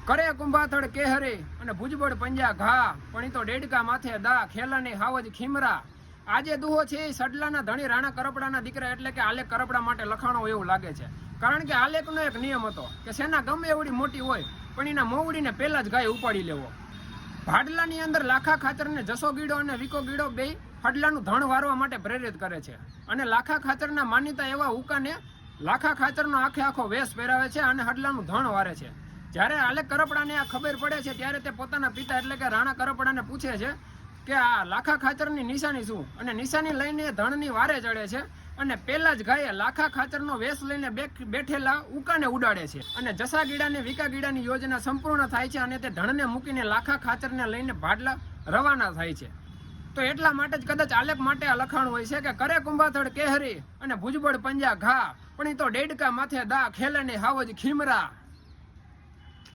કરે કુંભાથડ કેહરે અને ભુજબળ પંજા ઘા પણ ઈ તો ડેડકા માથે દા ખેલાની હાવજ ખીમરા. આજે દુહો છે એ સડલાના ધણી રાણા કરપડાના દીકરા એટલે કે આલેખ કરપડા માટે લખાણો એવું લાગે છે. કારણ કે આલેખનો એક નિયમ હતો કે સેના ગમે એવડી મોટી હોય પણ એના મોવડીને પહેલા જ ગાય ઉપાડી લેવો. ભાડલાની અંદર લાખા ખાચરને જસો ગીડો અને વિકો ગીડો બે હડલાનું ધણ વારવા માટે પ્રેરિત કરે છે અને લાખા ખાચરના માન્યતા એવા ઉકાને લાખા ખાચરનો આખો વેશ પહેરાવે છે અને હડલાનું ધણ વારે છે. જ્યારે આલેખ કરપડાને આ ખબર પડે છે ત્યારે તે પોતાના પિતા એટલે કે રાણા કરપડાને પૂછે છે કે આ લાખા ખાચરની નિશાની શું, અને નિશાની લઈને ધણની વારે ચડે છે અને પહેલા જ ગાયે લાખા ખાચરનો વેશ લઈને બેઠેલા ઉકાને ઉડાડે છે અને જસા ગીડાને વિકા ગીડાની યોજના સંપૂર્ણ થાય છે અને તે ધણને મૂકીને લાખા ખાચરને લઈને ભાડલા રવાના થાય છે. તો એટલા માટે જ કદાચ આલેખ માટે આ લખાણ હોય છે કે કરે કુંભાથડ કેહરી અને ભુજબળ પંજા ઘા પણ ઈ તો ડેડકા માથે દા ખેલે ને હાવજ ખીમરા.